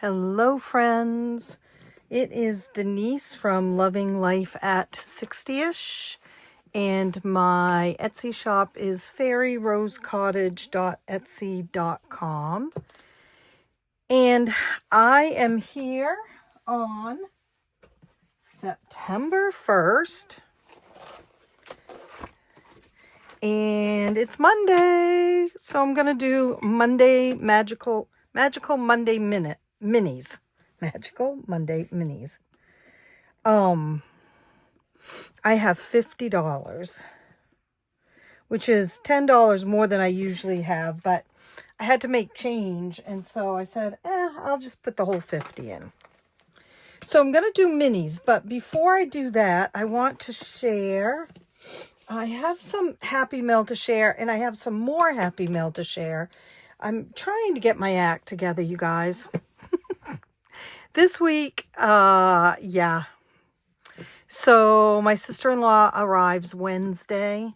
Hello, friends. It is Denise from Loving Life at 60ish, and my Etsy shop is fairyrosecottage.etsy.com. And I am here on September 1st, and it's Monday, so I'm going to do Monday Magical Monday Minis. Magical Monday Minis. I have $50, which is $10 more than I usually have, but I had to make change, and so I said, I'll just put the whole 50 in. So I'm going to do minis, but before I do that, I want to share. I have some happy mail to share, and I have some more happy mail to share. I'm trying to get my act together, you guys. This week, yeah. So my sister-in-law arrives Wednesday,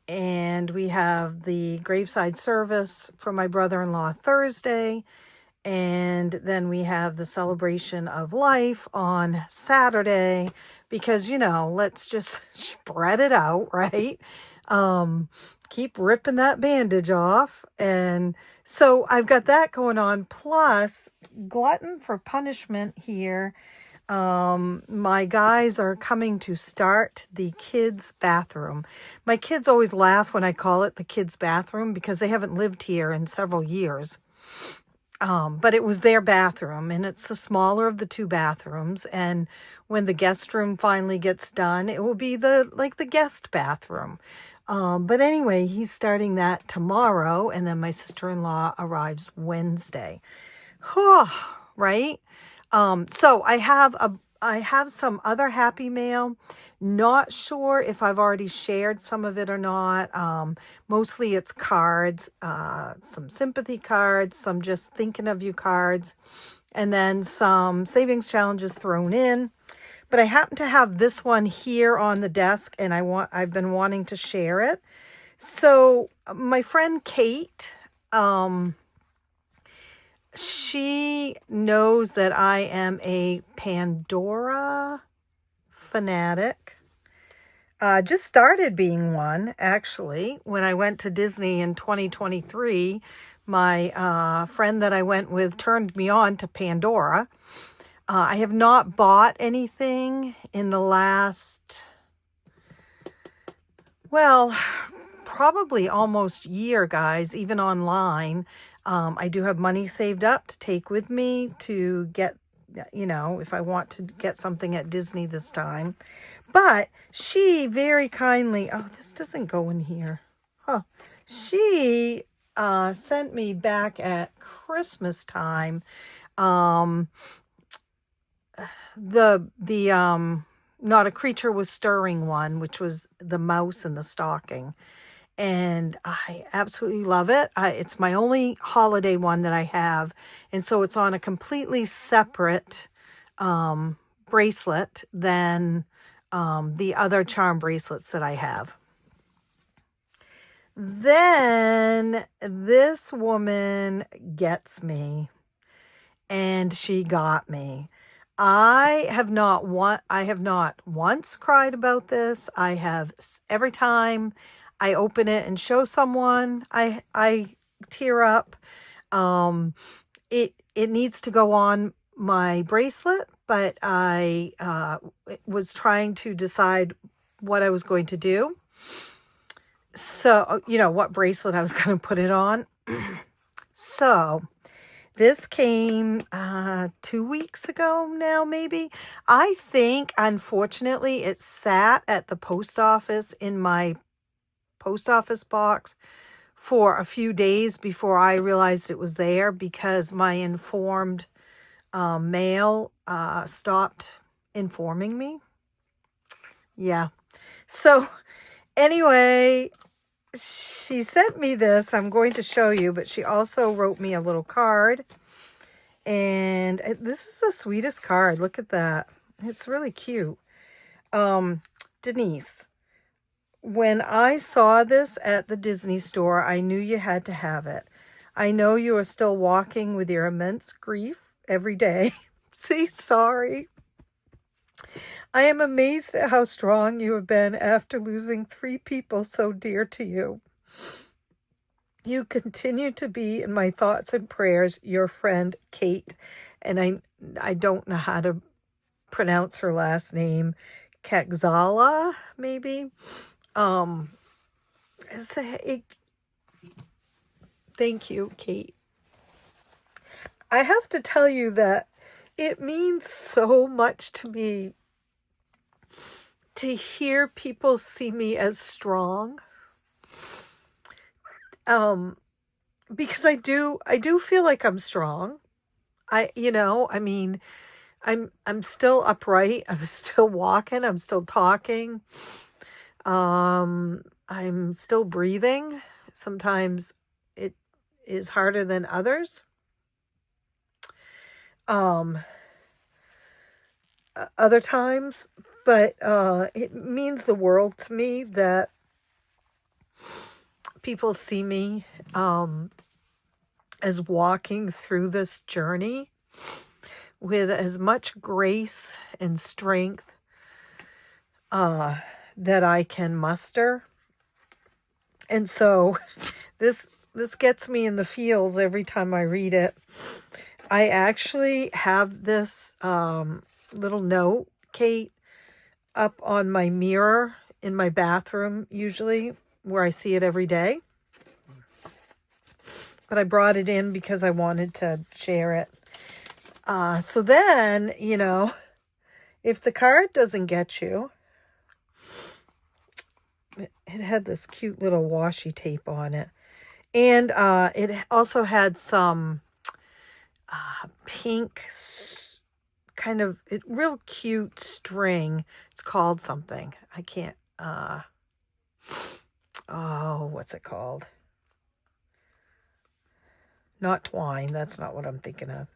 and we have the graveside service for my brother-in-law Thursday, and then we have the celebration of life on Saturday, because, let's just spread it out, right? Keep ripping that bandage off. And so I've got that going on, plus glutton for punishment here. My guys are coming to start the kids' bathroom. My kids always laugh when I call it the kids' bathroom because they haven't lived here in several years. But it was their bathroom, and it's the smaller of the two bathrooms. And when the guest room finally gets done, it will be the guest bathroom. But anyway, he's starting that tomorrow, and then my sister-in-law arrives Wednesday. Right? So I have some other happy mail. Not sure if I've already shared some of it or not. Mostly it's cards, some sympathy cards, some just thinking of you cards, and then some savings challenges thrown in. But I happen to have this one here on the desk, and I've been wanting to share it. So my friend Kate, she knows that I am a Pandora fanatic. Just started being one, actually. When I went to Disney in 2023, my friend that I went with turned me on to Pandora. I have not bought anything in the last, probably almost year, guys, even online. I do have money saved up to take with me to get, if I want to get something at Disney this time. But she very kindly, this doesn't go in here. She sent me back at Christmas time the Not a Creature Was Stirring one, which was the mouse in the stocking. And I absolutely love it. It's my only holiday one that I have. And so it's on a completely separate bracelet than the other charm bracelets that I have. Then this woman gets me, and she got me. I have not once cried about this. I have, every time I open it and show someone, I tear up. It needs to go on my bracelet, but I was trying to decide what I was going to do. So, what bracelet I was going to put it on. So this came 2 weeks ago now, maybe. I think, unfortunately, it sat at the post office in my post office box for a few days before I realized it was there, because my informed mail stopped informing me. Yeah. So anyway, she sent me this. I'm going to show you, but she also wrote me a little card. And this is the sweetest card. Look at that. It's really cute. Denise, when I saw this at the Disney store, I knew you had to have it. I know you are still walking with your immense grief every day. See, sorry. I am amazed at how strong you have been after losing 3 people so dear to you. You continue to be in my thoughts and prayers, your friend, Kate. And I don't know how to pronounce her last name. Kekzala, maybe? Thank you, Kate. I have to tell you that it means so much to me to hear people see me as strong. Because I do feel like I'm strong. I'm still upright. I'm still walking. I'm still talking. I'm still breathing. Sometimes it is harder than others. Other times, but it means the world to me that people see me as walking through this journey with as much grace and strength that I can muster. And so this gets me in the feels every time I read it. I actually have this little note, Kate, up on my mirror in my bathroom, usually, where I see it every day. But I brought it in because I wanted to share it. So then, if the card doesn't get you, it had this cute little washi tape on it. And it also had some pink kind of real cute string. It's called something. I can't, what's it called? Not twine. That's not what I'm thinking of.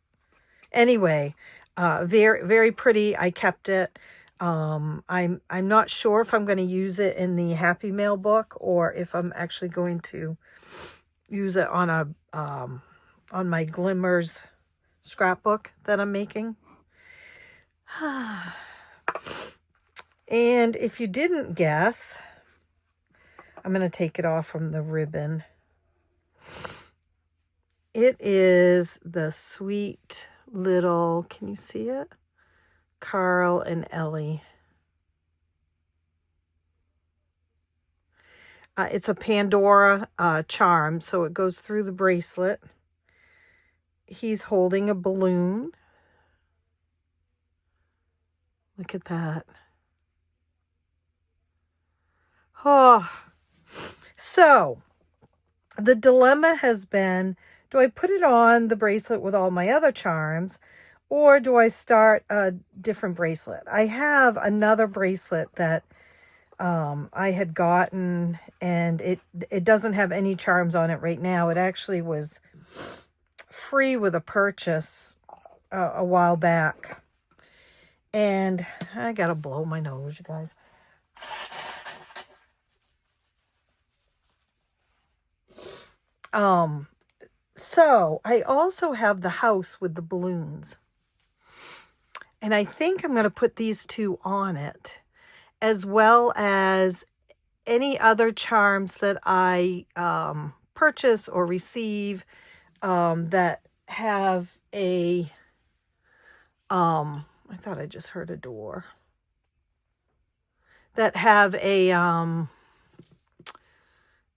Anyway, very, very pretty. I kept it. I'm not sure if I'm going to use it in the Happy Mail book or if I'm actually going to use it on on my Glimmers scrapbook that I'm making. And if you didn't guess, I'm going to take it off from the ribbon. It is the sweet little, can you see it? Carl and Ellie. It's a Pandora charm, so it goes through the bracelet. He's holding a balloon. Look at that. Oh, so the dilemma has been, do I put it on the bracelet with all my other charms, or do I start a different bracelet? I have another bracelet that I had gotten, and it doesn't have any charms on it right now. It actually was free with a purchase a while back. And I gotta blow my nose, you guys. So I also have the house with the balloons. And I think I'm going to put these two on it, as well as any other charms that I purchase or receive that have a, I thought I just heard a door, that have a,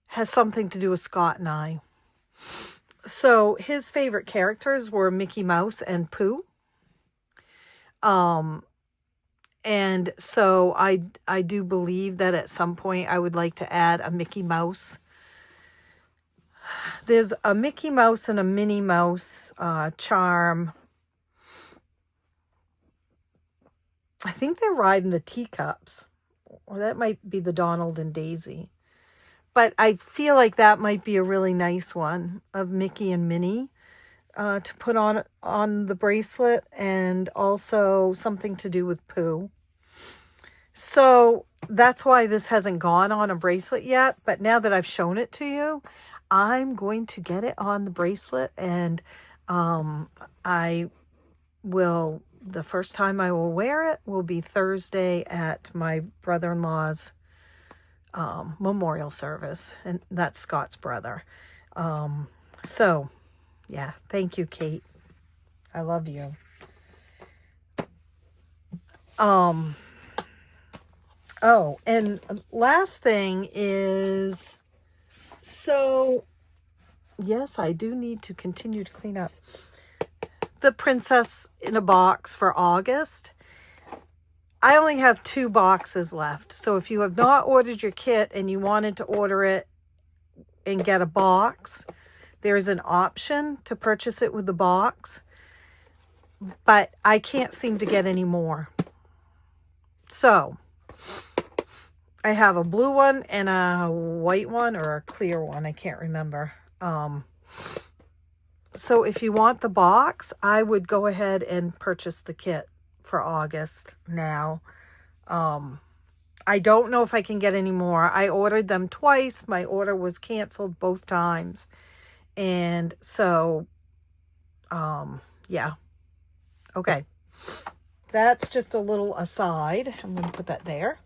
has something to do with Scott and I. So his favorite characters were Mickey Mouse and Pooh. And so I do believe that at some point I would like to add a Mickey Mouse. There's a Mickey Mouse and a Minnie Mouse charm. I think they're riding the teacups, or that might be the Donald and Daisy. But I feel like that might be a really nice one of Mickey and Minnie to put on the bracelet, and also something to do with Pooh. So that's why this hasn't gone on a bracelet yet. But now that I've shown it to you, I'm going to get it on the bracelet, and I the first time I will wear it will be Thursday at my brother-in-law's memorial service, and that's Scott's brother. So yeah, thank you, Kate. I love you. Oh, and last thing is, so yes, I do need to continue to clean up the Princess in a Box for August. I only have 2 boxes left. So if you have not ordered your kit and you wanted to order it and get a box, there is an option to purchase it with the box. But I can't seem to get any more. So I have a blue one and a white one, or a clear one. I can't remember. So if you want the box, I would go ahead and purchase the kit for August now. I don't know if I can get any more. I ordered them twice. My order was canceled both times. And so, yeah. Okay. That's just a little aside. I'm going to put that there.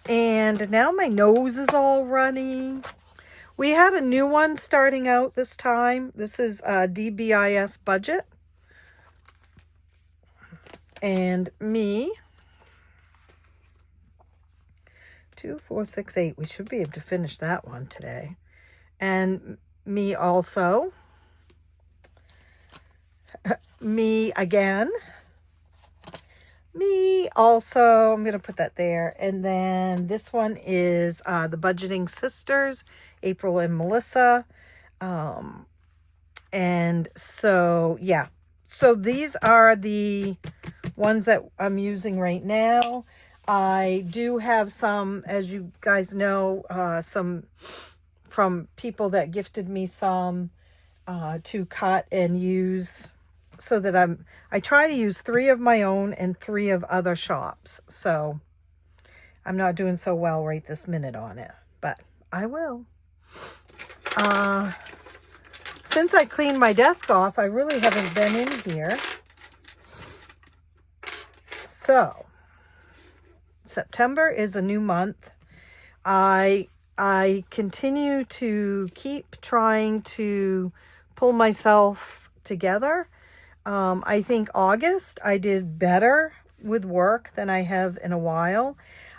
And now my nose is all runny. We had a new one starting out this time. This is DBIS budget. And me, 2, 4, 6, 8. We should be able to finish that one today. And me also. Me again. Me also. I'm going to put that there. And then this one is the Budgeting Sisters, April and Melissa. And so, yeah. So these are the ones that I'm using right now. I do have some, as you guys know, some from people that gifted me some to cut and use, so that I try to use 3 of my own and 3 of other shops. So I'm not doing so well right this minute on it, but I will. Since I cleaned my desk off, I really haven't been in here. So September is a new month. I continue to keep trying to pull myself together. I think August I did better with work than I have in a while.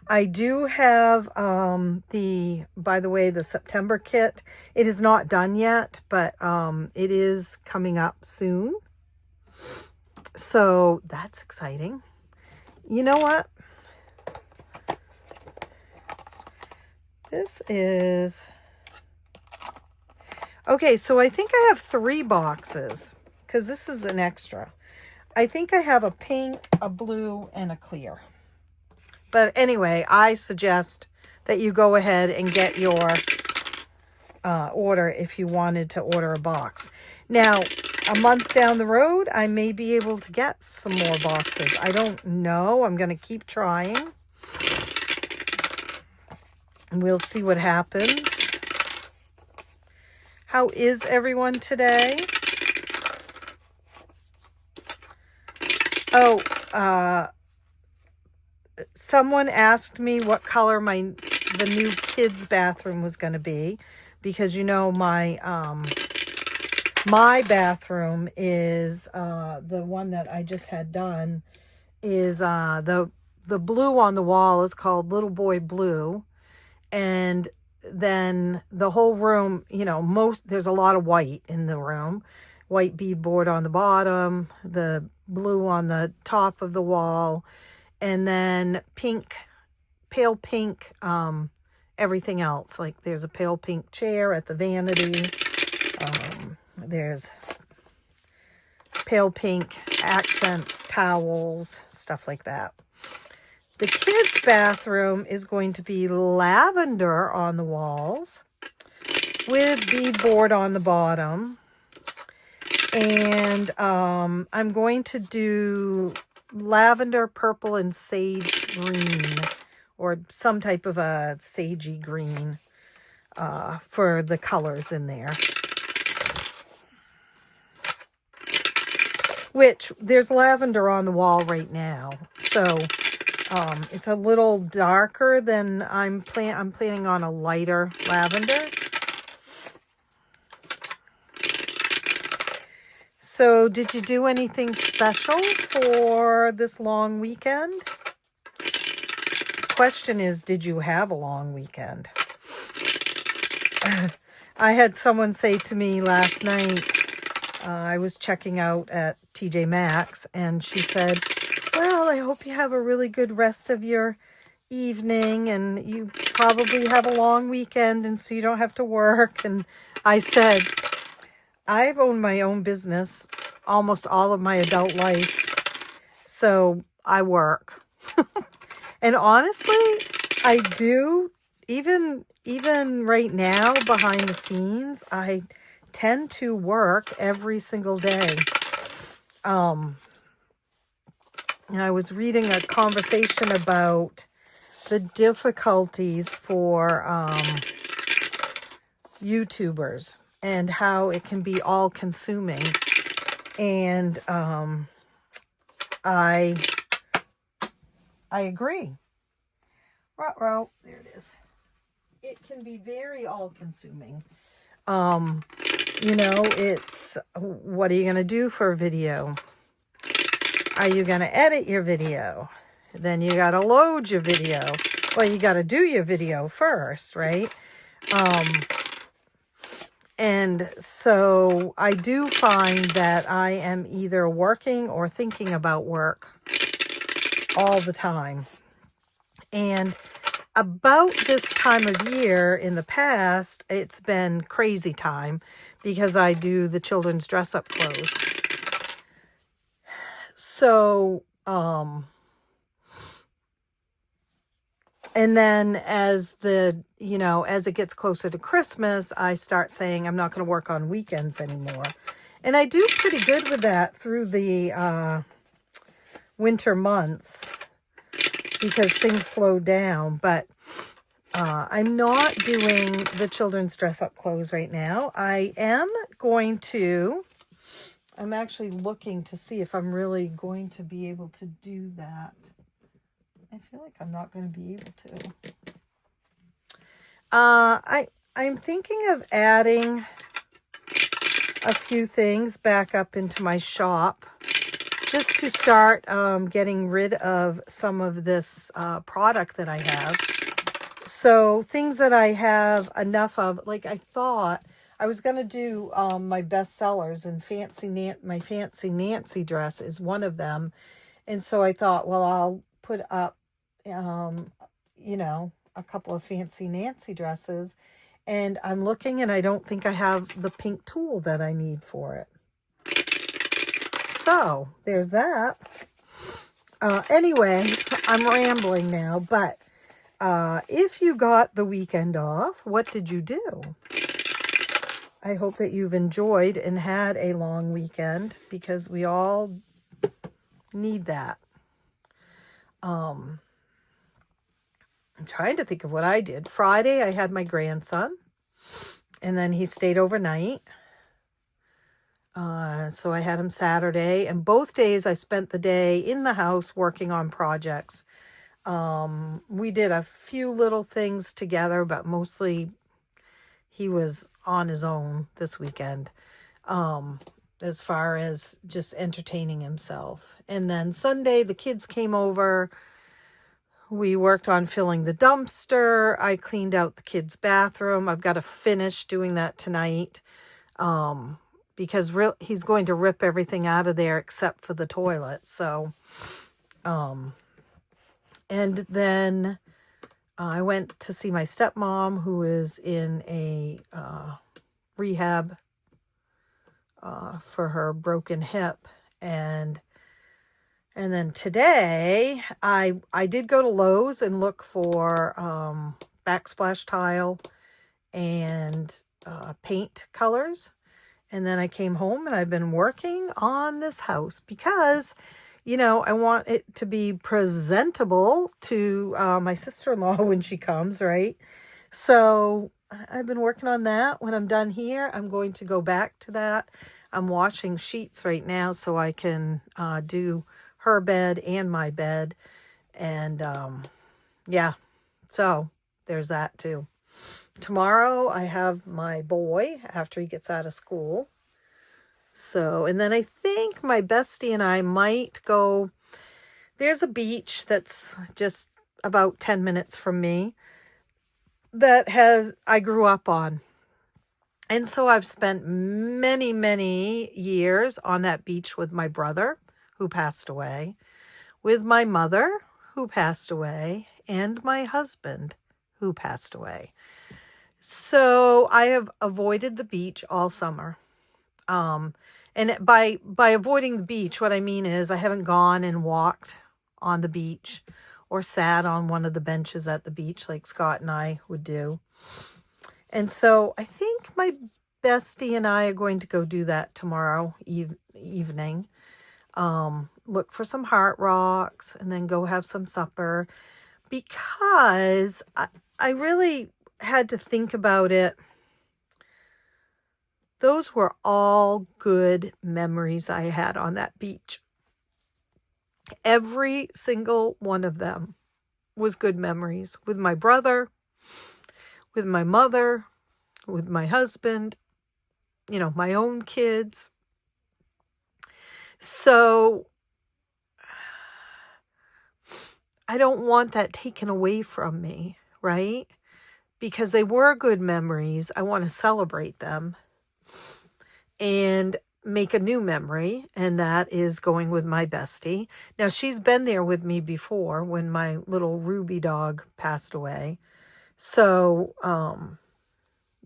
I do have by the way, the September kit. It is not done yet, but it is coming up soon. So that's exciting. You know what? This is... Okay, so I think I have 3 boxes, because this is an extra. I think I have a pink, a blue, and a clear. But anyway, I suggest that you go ahead and get your order if you wanted to order a box. Now, a month down the road, I may be able to get some more boxes. I don't know. I'm going to keep trying. And we'll see what happens. How is everyone today? Oh, someone asked me what color the new kids' bathroom was going to be, because you know my bathroom is the one that I just had done is the blue on the wall is called Little Boy Blue, and then the whole room, you know, there's a lot of white in the room, white beadboard on the bottom, the blue on the top of the wall, and then pink, pale pink, everything else. Like there's a pale pink chair at the vanity. There's pale pink accents, towels, stuff like that. The kids' bathroom is going to be lavender on the walls with beadboard on the bottom. And I'm going to do lavender, purple, and sage green, or some type of a sagey green for the colors in there. which there's lavender on the wall right now. So it's a little darker than I'm planning on a lighter lavender. So did you do anything special for this long weekend? Question is, did you have a long weekend? I had someone say to me last night, I was checking out at TJ Maxx, and she said, well, I hope you have a really good rest of your evening, and you probably have a long weekend, and so you don't have to work. And I said, I've owned my own business almost all of my adult life, so I work. And honestly, I do, even right now, behind the scenes, I tend to work every single day. And I was reading a conversation about the difficulties for YouTubers and how it can be all consuming. And I agree. Ruh-roh, there it is. It can be very all-consuming. It's, what are you going to do for a video? Are you going to edit your video? Then you got to load your video. Well, you got to do your video first, right? And so I do find that I am either working or thinking about work all the time. And about this time of year in the past, it's been crazy time because I do the children's dress up clothes. So, and then as it gets closer to Christmas, I start saying I'm not going to work on weekends anymore. And I do pretty good with that through the winter months because things slow down. But I'm not doing the children's dress up clothes right now. I'm actually looking to see if I'm really going to be able to do that. I feel like I'm not going to be able to. I'm thinking of adding a few things back up into my shop just to start getting rid of some of this product that I have. So things that I have enough of, like I thought I was going to do my best sellers, and my Fancy Nancy dress is one of them. And so I thought, well, I'll put up, a couple of Fancy Nancy dresses. And I'm looking and I don't think I have the pink tulle that I need for it. So there's that. Anyway, I'm rambling now, but if you got the weekend off, what did you do? I hope that you've enjoyed and had a long weekend because we all need that. I'm trying to think of what I did. Friday, I had my grandson, and then he stayed overnight. So I had him Saturday, and both days I spent the day in the house working on projects. We did a few little things together, but mostly he was on his own this weekend, as far as just entertaining himself. And then Sunday, the kids came over. We worked on filling the dumpster. I cleaned out the kids' bathroom. I've got to finish doing that tonight, because he's going to rip everything out of there except for the toilet. So, and then I went to see my stepmom, who is in a rehab for her broken hip. And then today I did go to Lowe's and look for backsplash tile and paint colors. And then I came home and I've been working on this house because, I want it to be presentable to my sister-in-law when she comes, right? So I've been working on that. When I'm done here, I'm going to go back to that. I'm washing sheets right now so I can do her bed and my bed. And yeah, so there's that too. Tomorrow I have my boy after he gets out of school. So, and then I think my bestie and I might go. There's a beach that's just about 10 minutes from me that I grew up on. And so I've spent many, many years on that beach with my brother, who passed away, with my mother, who passed away, and my husband, who passed away. So I have avoided the beach all summer. And by avoiding the beach, what I mean is I haven't gone and walked on the beach or sat on one of the benches at the beach like Scott and I would do. And so I think my bestie and I are going to go do that tomorrow evening. Look for some Heart Rocks and then go have some supper, because I really had to think about it. Those were all good memories I had on that beach. Every single one of them was good memories with my brother, with my mother, with my husband, my own kids. So I don't want that taken away from me, right? Because they were good memories. I want to celebrate them and make a new memory, and that is going with my bestie. Now, she's been there with me before when my little Ruby dog passed away. So,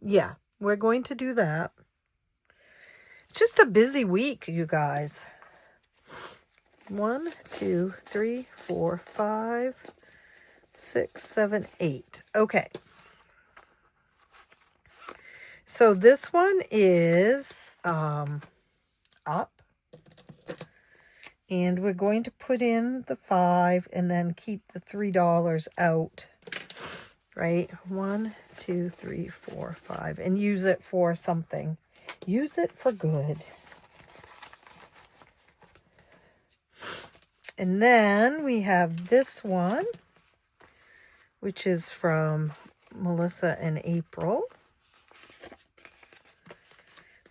yeah, we're going to do that. It's just a busy week, you guys. 1, 2, 3, 4, 5, 6, 7, 8. Okay. So this one is up. And we're going to put in the 5 and then keep the $3 out. Right? 1, 2, 3, 4, 5. And use it for something. Use it for good. And then we have this one, which is from Melissa and April.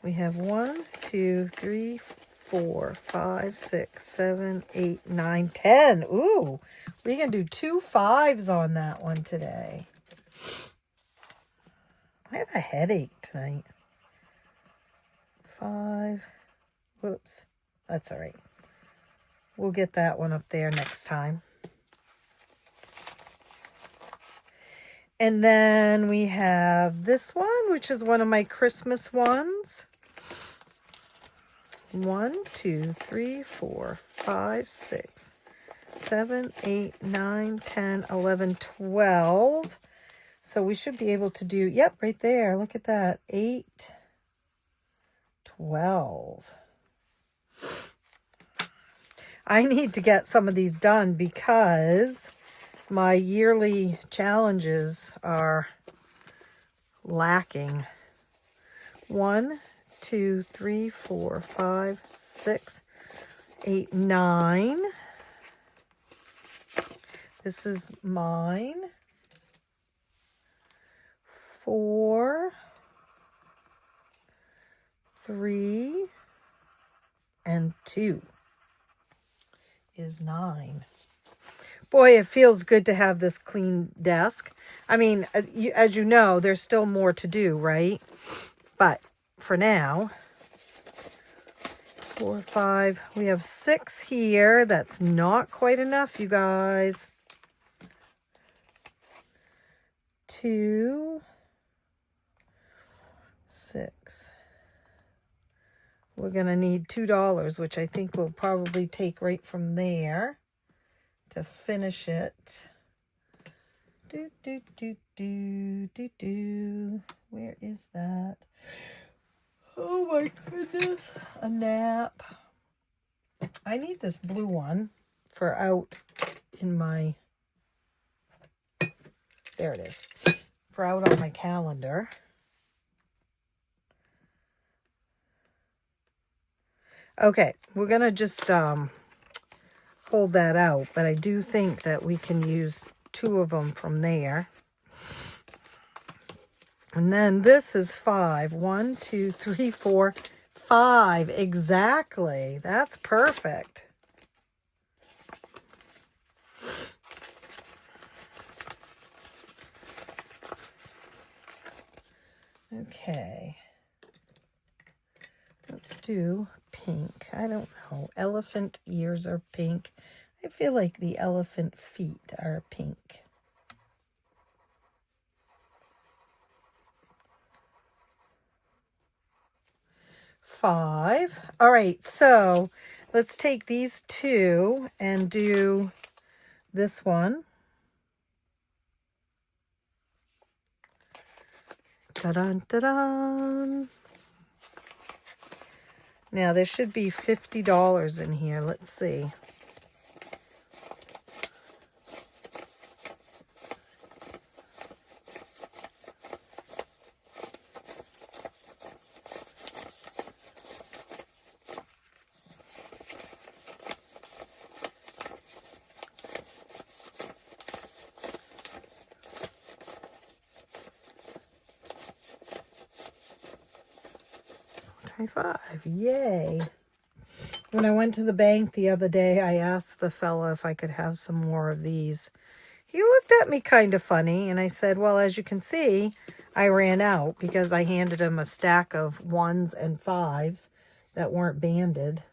We have 1, 2, 3, 4, 5, 6, 7, 8, 9, 10. Ooh, we can do 2 5s on that one today. I have a headache tonight. 5. Whoops. That's all right. We'll get that one up there next time. And then we have this one, which is one of my Christmas ones. 1, 2, 3, 4, 5, 6, 7, 8, 9, 10, 11, 12. So we should be able to do, yep, right there. Look at that. 8, 12. I need to get some of these done because my yearly challenges are lacking. 1, 2, 3, 4, 5, 6, 8, 9. This is mine. 4, 3, and 2 is 9. Boy, it feels good to have this clean desk. I mean, as you know, there's still more to do, right? But for now, 4, 5, we have 6 here. That's not quite enough, you guys. 2, 6. We're going to need $2, which I think we'll probably take right from there to finish it. Do, do, do, do, do, do. Where is that? Oh my goodness. A nap. I need this blue one for out in my, there it is, for out on my calendar. Okay, we're going to just hold that out, but I do think that we can use 2 of them from there. And then this is 5. 1, 2, 3, 4, 5. Exactly. That's perfect. Okay. Let's do pink. I don't know. Elephant ears are pink. I feel like the elephant feet are pink. Five. All right, so let's take these 2 and do this one. Ta-dun, ta-dun. Now, there should be $50 in here. Let's see. Yay. When I went to the bank the other day, I asked the fella if I could have some more of these. He looked at me kind of funny, and I said, well, as you can see, I ran out because I handed him a stack of 1s and 5s that weren't banded.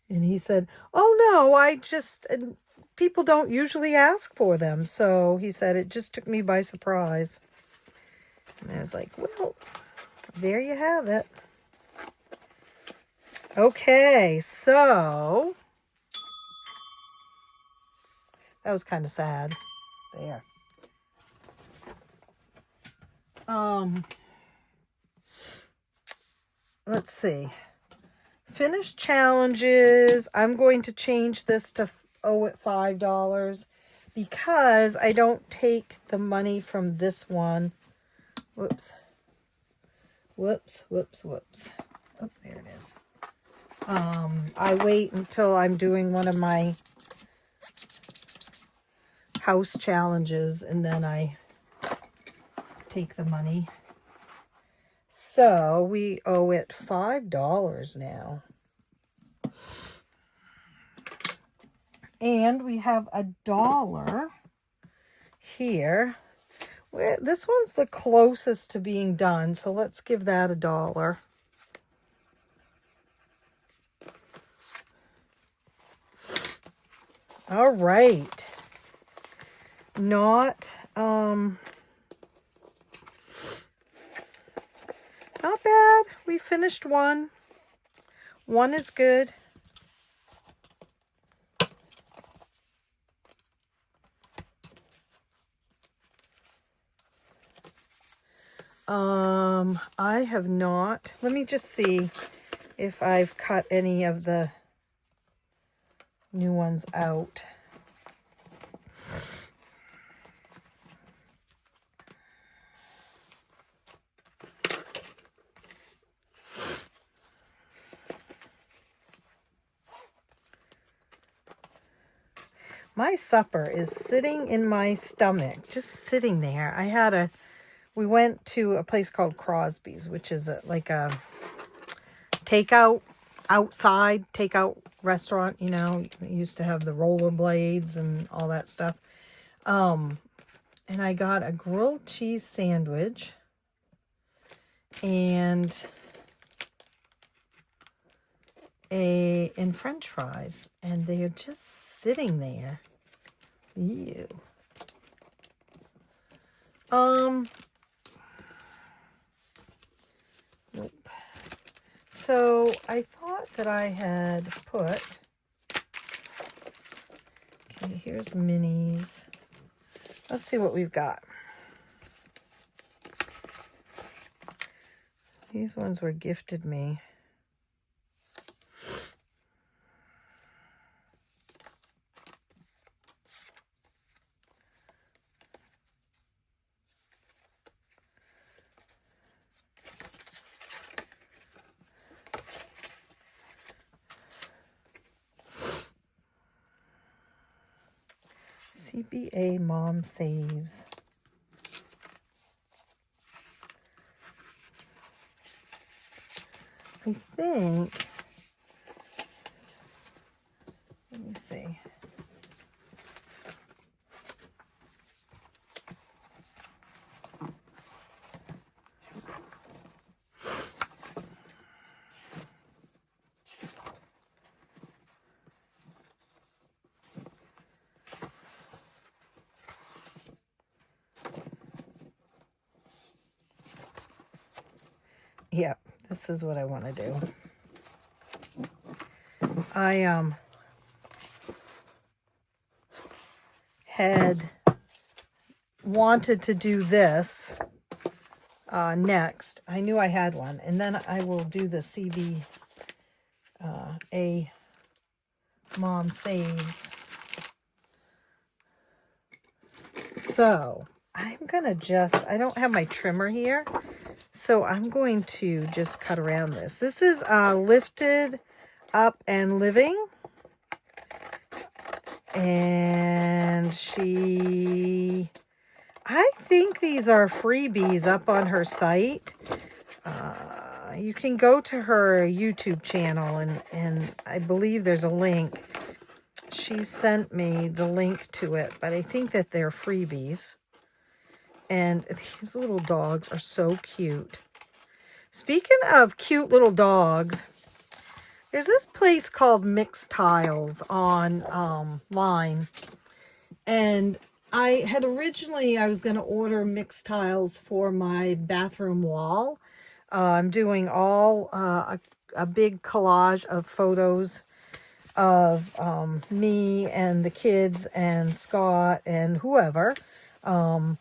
And he said, oh, no, people don't usually ask for them. So he said, it just took me by surprise. And I was like, well, there you have it. Okay, so that was kind of sad. There. Let's see. Finish challenges. I'm going to change this to owe it $5 because I don't take the money from this one. Whoops. Whoops, whoops, whoops. Oh, there it is. I wait until I'm doing one of my house challenges and then I take the money. So we owe it $5 now. And we have $1 here. This one's the closest to being done, so let's give that $1. All right. Not bad. We finished one. One is good. I have not. Let me just see if I've cut any of the new ones out. My supper is sitting in my stomach, just sitting there. We went to a place called Crosby's, which is like a takeout restaurant, you know. It used to have the rollerblades and all that stuff. And I got a grilled cheese sandwich and French fries, and they are just sitting there. Ew. Nope. So I thought that I had put, okay, here's minis. Let's see what we've got. These ones were gifted me. CBA Mom Saves. I think, let me see. Yep, this is what I want to do. I had wanted to do this next. I knew I had one, and then I will do the CBA Mom Saves. So I'm gonna I don't have my trimmer here, so I'm going to just cut around this. This is Lifted Up and Living. And I think these are freebies up on her site. You can go to her YouTube channel, and I believe there's a link. She sent me the link to it, but I think that they're freebies. And these little dogs are so cute. Speaking of cute little dogs, there's this place called Mixed Tiles online, and I was going to order mixed tiles for my bathroom wall. I'm doing a big collage of photos of me and the kids and Scott and whoever on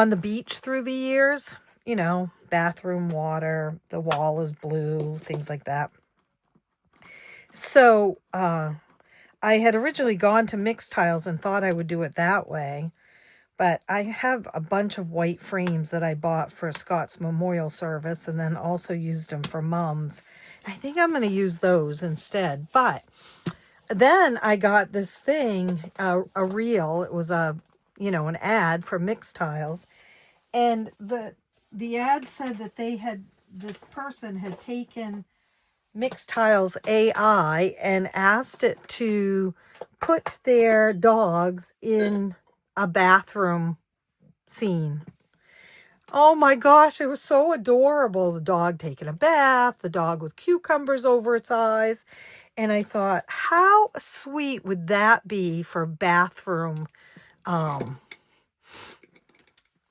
the beach through the years. You know, bathroom water, the wall is blue, things like that. So I had originally gone to Mixed Tiles and thought I would do it that way. But I have a bunch of white frames that I bought for Scott's memorial service, and then also used them for Mom's. I think I'm going to use those instead. But then I got this thing, a reel. It was an ad for Mixed Tiles. And the ad said that this person had taken Mixed Tiles AI and asked it to put their dogs in a bathroom scene. Oh my gosh, it was so adorable. The dog taking a bath, the dog with cucumbers over its eyes. And I thought, how sweet would that be for bathroom,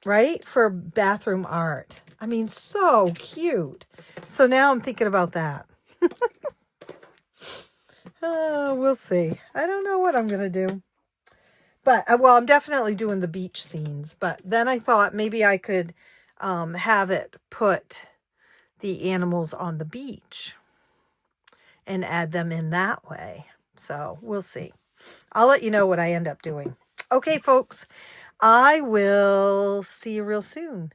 right? For bathroom art. I mean, so cute. So now I'm thinking about that. Oh, we'll see. I don't know what I'm going to do. But, well, I'm definitely doing the beach scenes. But then I thought maybe I could have it put the animals on the beach and add them in that way. So we'll see. I'll let you know what I end up doing. Okay, folks, I will see you real soon.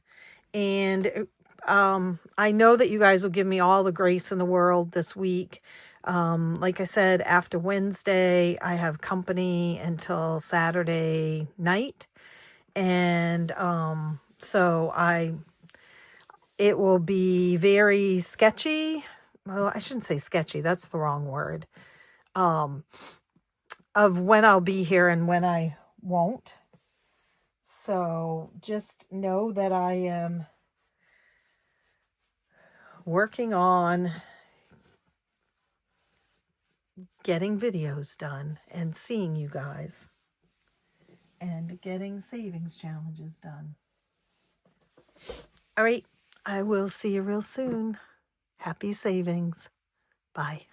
And I know that you guys will give me all the grace in the world this week. Like I said, after Wednesday, I have company until Saturday night. And so it will be very sketchy. Well, I shouldn't say sketchy. That's the wrong word. Of when I'll be here and when I won't. So just know that I am working on getting videos done and seeing you guys and getting savings challenges done. All right, I will see you real soon. Happy savings. Bye.